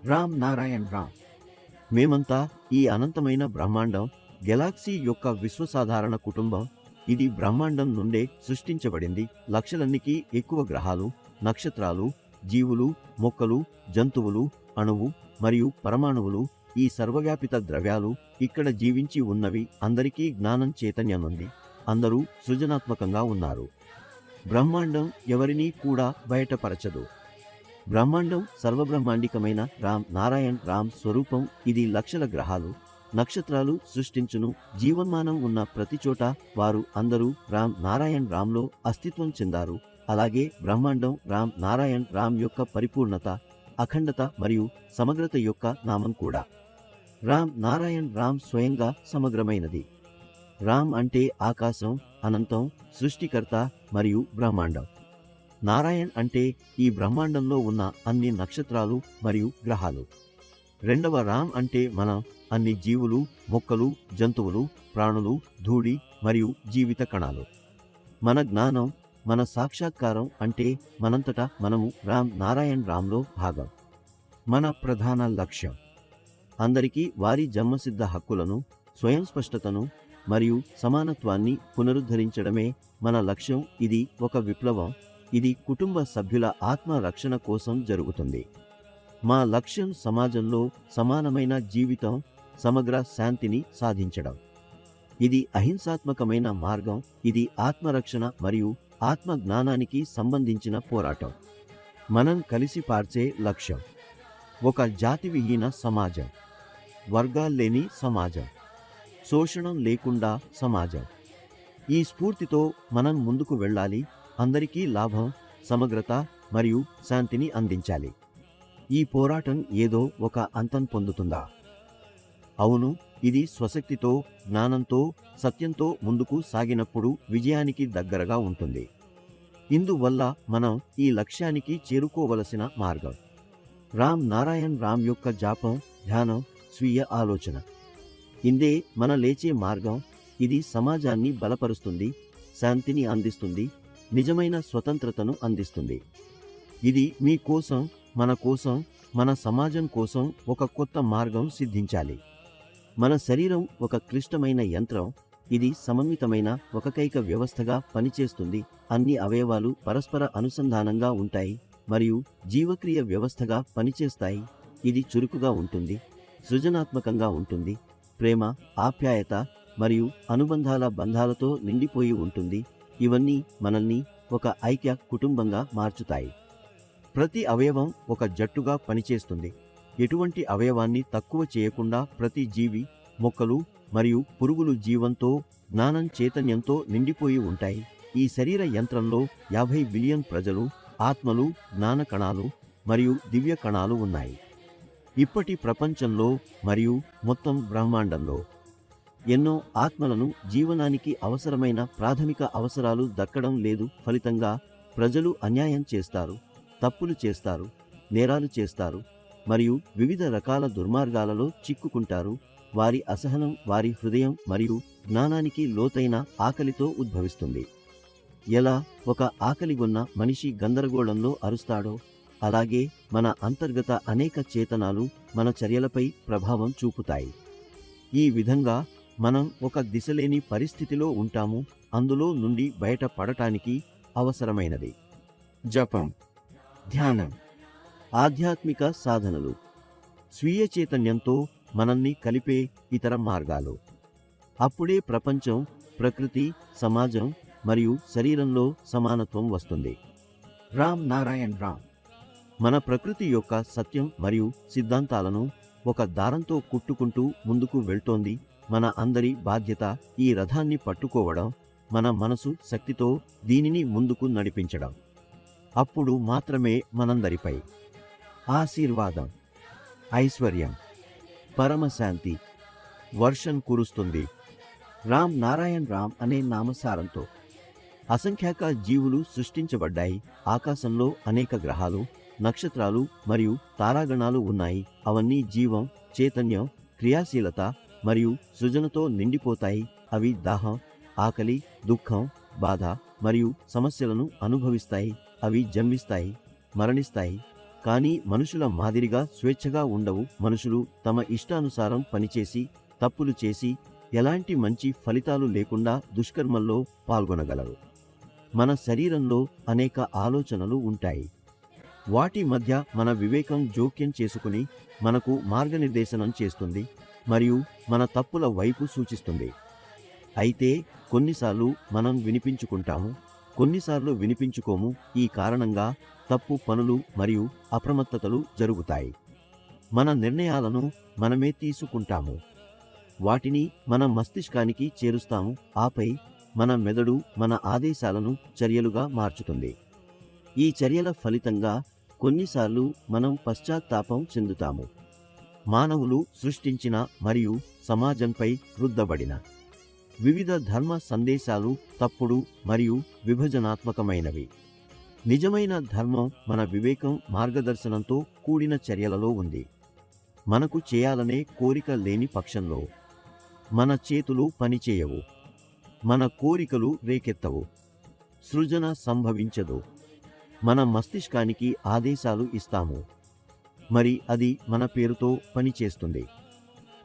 రామ్ నారాయణ్ రామ్. మేమంతా ఈ అనంతమైన బ్రహ్మాండం, గెలాక్సీ యొక్క విశ్వసాధారణ కుటుంబం. ఇది బ్రహ్మాండం నుండే సృష్టించబడింది. లక్షలన్నికి ఎక్కువ గ్రహాలు, నక్షత్రాలు, జీవులు, మొక్కలు, జంతువులు, అణువు మరియు పరమాణువులు, ఈ సర్వవ్యాపిత ద్రవ్యాలు ఇక్కడ జీవించి ఉన్నవి. అందరికీ జ్ఞానం, చైతన్యం ఉంది. అందరూ సృజనాత్మకంగా ఉన్నారు. బ్రహ్మాండం ఎవరినీ కూడా బయటపరచదు. బ్రహ్మాండం సర్వబ్రహ్మాండికమైన రామ్ నారాయణ్ రామ్ స్వరూపం. ఇది లక్షల గ్రహాలు, నక్షత్రాలు సృష్టించును. జీవన్మానం ఉన్న ప్రతి చోట వారు అందరూ రామ్ నారాయణ్ రామ్లో అస్తిత్వం చెందారు. అలాగే బ్రహ్మాండం రామ్ నారాయణ్ రామ్ యొక్క పరిపూర్ణత, అఖండత మరియు సమగ్రత యొక్క నామం కూడా. రామ్ నారాయణ్ రామ్ స్వయంగా సమగ్రమైనది. రామ్ అంటే ఆకాశం, అనంతం, సృష్టికర్త మరియు బ్రహ్మాండం. నారాయణ్ అంటే ఈ బ్రహ్మాండంలో ఉన్న అన్ని నక్షత్రాలు మరియు గ్రహాలు. రెండవ రామ్ అంటే మనం, అన్ని జీవులు, మొక్కలు, జంతువులు, ప్రాణులు, ధూళి మరియు జీవిత కణాలు. మన జ్ఞానం, మన సాక్షాత్కారం అంటే మనంతటా మనము రామ్ నారాయణ్ రామ్లో భాగం. మన ప్రధాన లక్ష్యం అందరికీ వారి జన్మసిద్ధ హక్కులను, స్వయం స్పష్టతను మరియు సమానత్వాన్ని పునరుద్ధరించడమే మన లక్ష్యం. ఇది ఒక విప్లవం. ఇది కుటుంబ సభ్యుల ఆత్మ రక్షణ కోసం జరుగుతుంది. మా లక్ష్యం సమాజంలో సమానమైన జీవితం, సమగ్ర శాంతిని సాధించడం. ఇది అహింసాత్మకమైన మార్గం. ఇది ఆత్మరక్షణ మరియు ఆత్మ జ్ఞానానికి సంబంధించిన పోరాటం. మనం కలిసి పార్చే లక్ష్యం ఒక జాతివిహీన సమాజం, వర్గాల్లేని సమాజం, శోషణం లేకుండా సమాజం. ఈ స్ఫూర్తితో మనం ముందుకు వెళ్ళాలి. అందరికీ లాభం, సమగ్రత మరియు శాంతిని అందించాలి. ఈ పోరాటం ఏదో ఒక అంతం పొందుతుందా? అవును, ఇది స్వశక్తితో, జ్ఞానంతో, సత్యంతో ముందుకు సాగినప్పుడు విజయానికి దగ్గరగా ఉంటుంది. ఇందువల్ల మనం ఈ లక్ష్యానికి చేరుకోవలసిన మార్గం రామ్ నారాయణ్ రామ్ యొక్క జాపం, ధ్యానం, స్వీయ ఆలోచన. ఇందే మన లేచే మార్గం. ఇది సమాజాన్ని బలపరుస్తుంది, శాంతిని అందిస్తుంది, నిజమైన స్వతంత్రతను అందిస్తుంది. ఇది మీ కోసం, మన కోసం, మన సమాజం కోసం ఒక కొత్త మార్గం సిద్ధించాలి. మన శరీరం ఒక క్లిష్టమైన యంత్రం. ఇది సమన్వితమైన ఒకకైక వ్యవస్థగా పనిచేస్తుంది. అన్ని అవయవాలు పరస్పర అనుసంధానంగా ఉంటాయి మరియు జీవక్రియ వ్యవస్థగా పనిచేస్తాయి. ఇది చురుకుగా ఉంటుంది, సృజనాత్మకంగా ఉంటుంది, ప్రేమ, ఆప్యాయత మరియు అనుబంధాల బంధాలతో నిండిపోయి ఉంటుంది. ఇవన్నీ మనల్ని ఒక ఐక్య కుటుంబంగా మార్చుతాయి. ప్రతి అవయవం ఒక జట్టుగా పనిచేస్తుంది. ఎటువంటి అవయవాన్ని తక్కువ చేయకుండా ప్రతి జీవి, మొక్కలు మరియు పురుగులు జీవంతో, జ్ఞానం, చైతన్యంతో నిండిపోయి ఉంటాయి. ఈ శరీర యంత్రంలో 50 బిలియన్ ప్రజలు, ఆత్మలు, జ్ఞాన కణాలు మరియు దివ్య కణాలు ఉన్నాయి. ఇప్పటి ప్రపంచంలో మరియు మొత్తం బ్రహ్మాండంలో ఎన్నో ఆత్మలను జీవనానికి అవసరమైన ప్రాథమిక అవసరాలు దక్కడం లేదు. ఫలితంగా ప్రజలు అన్యాయం చేస్తారు, తప్పులు చేస్తారు, నేరాలు చేస్తారు మరియు వివిధ రకాల దుర్మార్గాలలో చిక్కుకుంటారు. వారి అసహనం వారి హృదయం మరియు జ్ఞానానికి లోతైన ఆకలితో ఉద్భవిస్తుంది. ఎలా ఒక ఆకలిగొన్న మనిషి గందరగోళంలో అరుస్తాడో, అలాగే మన అంతర్గత అనేక చేతనాలు మన చర్యలపై ప్రభావం చూపుతాయి. ఈ విధంగా మనం ఒక దిశలేని పరిస్థితిలో ఉంటాము. అందులో నుండి బయట పడటానికి అవసరమైనది జపం, ధ్యానం, ఆధ్యాత్మిక సాధనలు, స్వీయ చైతన్యంతో మనల్ని కలిపే ఇతర మార్గాలు. అప్పుడే ప్రపంచం, ప్రకృతి, సమాజం మరియు శరీరంలో సమానత్వం వస్తుంది. రామ్ నారాయణ్ రామ్ మన ప్రకృతి యొక్క సత్యం మరియు సిద్ధాంతాలను ఒక దారంతో కుట్టుకుంటూ ముందుకు వెళ్తోంది. మన అందరి బాధ్యత ఈ రథాన్ని పట్టుకోవడం, మన మనసు శక్తితో దీనిని ముందుకు నడిపించడం. అప్పుడు మాత్రమే మనందరిపై ఆశీర్వాదం, ఐశ్వర్యం, పరమశాంతి వర్షం కురుస్తుంది. రామ్ నారాయణ్ రామ్ అనే నామసారంతో అసంఖ్యాక జీవులు సృష్టించబడ్డాయి. ఆకాశంలో అనేక గ్రహాలు, నక్షత్రాలు మరియు తారాగణాలు ఉన్నాయి. అవన్నీ జీవం, చైతన్యం, క్రియాశీలత మరియు సృజనతో నిండిపోతాయి. అవి దాహం, ఆకలి, దుఃఖం, బాధ మరియు సమస్యలను అనుభవిస్తాయి. అవి జన్మిస్తాయి, మరణిస్తాయి, కానీ మనుషుల మాదిరిగా స్వేచ్ఛగా ఉండవు. మనుషులు తమ ఇష్టానుసారం పనిచేసి, తప్పులు చేసి, ఎలాంటి మంచి ఫలితాలు లేకుండా దుష్కర్మల్లో పాల్గొనగలరు. మన శరీరంలో అనేక ఆలోచనలు ఉంటాయి. వాటి మధ్య మన వివేకం జోక్యం చేసుకుని మనకు మార్గనిర్దేశనం చేస్తుంది మరియు మన తప్పుల వైపు సూచిస్తుంది. అయితే కొన్నిసార్లు మనం వినిపించుకుంటాము, కొన్నిసార్లు వినిపించుకోము. ఈ కారణంగా తప్పు పనులు మరియు అప్రమత్తతలు జరుగుతాయి. మన నిర్ణయాలను మనమే తీసుకుంటాము, వాటిని మన మస్తిష్కానికి చేరుస్తాము, ఆపై మన మెదడు మన ఆదేశాలను చర్యలుగా మార్చుతుంది. ఈ చర్యల ఫలితంగా కొన్నిసార్లు మనం పశ్చాత్తాపం చెందుతాము. మానవులు సృష్టించిన మరియు సమాజంపై రుద్దబడిన వివిధ ధర్మ సందేశాలు తప్పుడు మరియు విభజనాత్మకమైనవి. నిజమైన ధర్మం మన వివేకం మార్గదర్శనంతో కూడిన చర్యలలో ఉంది. మనకు చేయాలనే కోరిక లేని పక్షంలో మన చేతులు పనిచేయవు, మన కోరికలు రేకెత్తవు, సృజన సంభవించదు. మన మస్తిష్కానికి ఆదేశాలు ఇస్తాము, మరి అది మన పేరుతో పనిచేస్తుంది.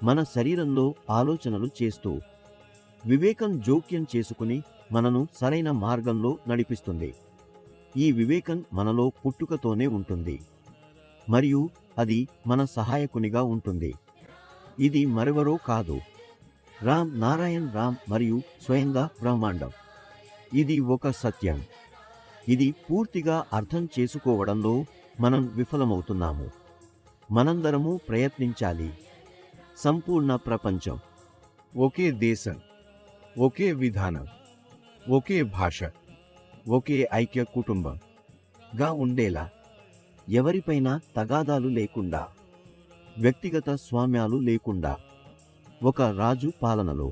మన శరీరంలో ఆలోచనలు చేస్తూ వివేకం జోక్యం చేసుకుని మనను సరైన మార్గంలో నడిపిస్తుంది. ఈ వివేకం మనలో పుట్టుకతోనే ఉంటుంది మరియు అది మన సహాయకునిగా ఉంటుంది. ఇది మరెవరో కాదు, రామ్ నారాయణ్ రామ్ మరియు స్వయంగా బ్రహ్మాండం. ఇది ఒక సత్యం. ఇది పూర్తిగా అర్థం చేసుకోవడంలో మనం విఫలమవుతున్నాము. మనందరము ప్రయత్నించాలి. సంపూర్ణ ప్రపంచం, ఒకే దేశం, ఒకే విధానం, ఒకే భాష, ఒకే ఐక్య కుటుంబంగా ఉండేలా, ఎవరిపైనా తగాదాలు లేకుండా, వ్యక్తిగత స్వామ్యాలు లేకుండా, ఒక రాజు పాలనలో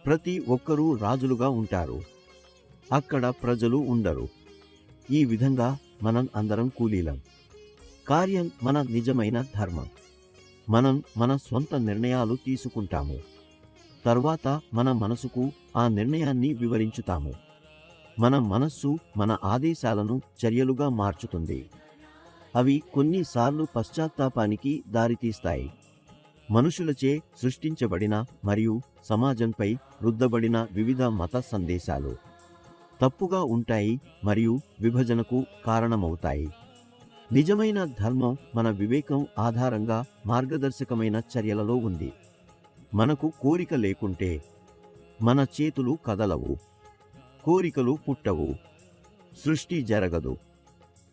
ప్రతి ఒక్కరూ రాజులుగా ఉంటారు, అక్కడ ప్రజలు ఉండరు. ఈ విధంగా మనం అందరం కూలీలం. కార్యం మన నిజమైన ధర్మం. మనం మన స్వంత నిర్ణయాలు తీసుకుంటాము, తరువాత మన మనసుకు ఆ నిర్ణయాన్ని వివరించుతాము. మన మనస్సు మన ఆదేశాలను చర్యలుగా మార్చుతుంది. అవి కొన్నిసార్లు పశ్చాత్తాపానికి దారితీస్తాయి. మనుషులచే సృష్టించబడిన మరియు సమాజంపై రుద్దబడిన వివిధ మత సందేశాలు తప్పుగా ఉంటాయి మరియు విభజనకు కారణమవుతాయి. నిజమైన ధర్మం మన వివేకం ఆధారంగా మార్గదర్శకమైన చర్యలలో ఉంది. మనకు కోరిక లేకుంటే మన చేతులు కదలవు, కోరికలు పుట్టవు, సృష్టి జరగదు.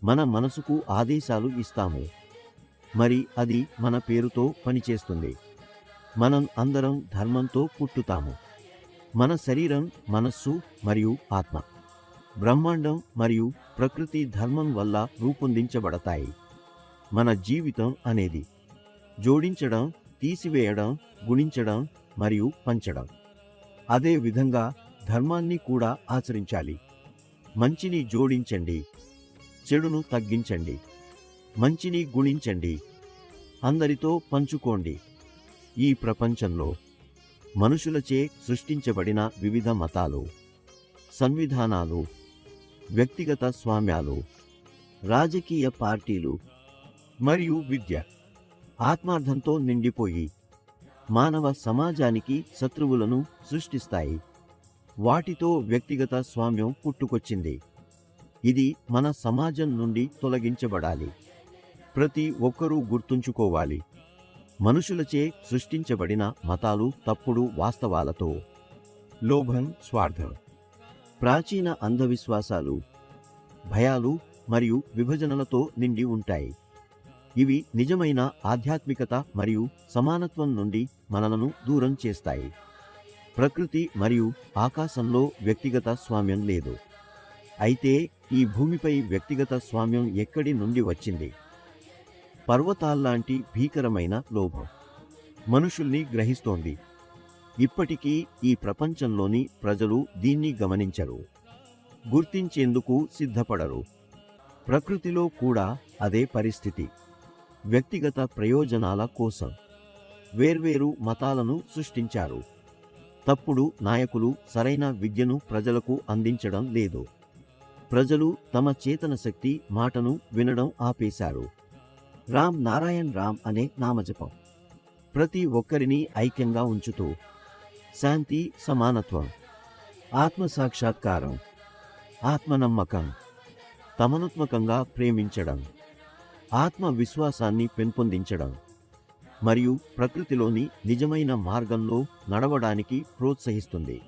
మన మనసుకు ఆదేశాలు ఇస్తాము, మరి అది మన పేరుతో పనిచేస్తుంది. మనం అందరం ధర్మంతో పుట్టుతాము. మన శరీరం, మనస్సు మరియు ఆత్మ బ్రహ్మాండం మరియు ప్రకృతి ధర్మం వల్ల రూపొందించబడతాయి. మన జీవితం అనేది జోడించడం, తీసివేయడం, గుణించడం మరియు పంచడం. అదే విధంగా ధర్మాన్ని కూడా ఆచరించాలి. మంచిని జోడించండి, చెడును తగ్గించండి, మంచిని గుణించండి, అందరితో పంచుకోండి. ఈ ప్రపంచంలో మనుషులచే సృష్టించబడిన వివిధ మతాలు, సంవిధానాలు, వ్యక్తిగత స్వామ్యాలు, రాజకీయ పార్టీలు మరియు విద్య ఆత్మార్థంతో నిండిపోయి మానవ సమాజానికి శత్రువులను సృష్టిస్తాయి. వాటితో వ్యక్తిగత స్వామ్యం పుట్టుకొచ్చింది. ఇది మన సమాజం నుండి తొలగించబడాలి. ప్రతి ఒక్కరూ గుర్తుంచుకోవాలి, మనుషులచే సృష్టించబడిన మతాలు తప్పుడు వాస్తవాలతో, లోభం, స్వార్థం, ప్రాచీన అంధవిశ్వాసాలు, భయాలు మరియు విభజనలతో నిండి ఉంటాయి. ఇవి నిజమైన ఆధ్యాత్మికత మరియు సమానత్వం నుండి మనలను దూరం చేస్తాయి. ప్రకృతి మరియు ఆకాశంలో వ్యక్తిగత స్వామ్యం లేదు. అయితే ఈ భూమిపై వ్యక్తిగత స్వామ్యం ఎక్కడి నుండి వచ్చింది? పర్వతాల్లాంటి భీకరమైన లోభం మనుషుల్ని గ్రహిస్తోంది. ఇప్పటికీ ఈ ప్రపంచంలోని ప్రజలు దీన్ని గమనించరు, గుర్తించేందుకు సిద్ధపడరు. ప్రకృతిలో కూడా అదే పరిస్థితి. వ్యక్తిగత ప్రయోజనాల కోసం వేర్వేరు మతాలను సృష్టించారు. తప్పుడు నాయకులు సరైన విద్యను ప్రజలకు అందించడం లేదు. ప్రజలు తమ చేతన శక్తి మాటను వినడం ఆపేశారు. రామ్ నారాయణ్ రామ్ అనే నామజపం ప్రతి ఒక్కరిని ఐక్యంగా ఉంచుతూ శాంతి, సమానత్వం, ఆత్మ సాక్షాత్కారం, ఆత్మనమ్మకం, తమనుత్మకంగా ప్రేమించడం, ఆత్మ విశ్వాసాన్ని పెంపొందించడం మరియు ప్రకృతిలోని నిజమైన మార్గంలో నడవడానికి ప్రోత్సహిస్తుంది.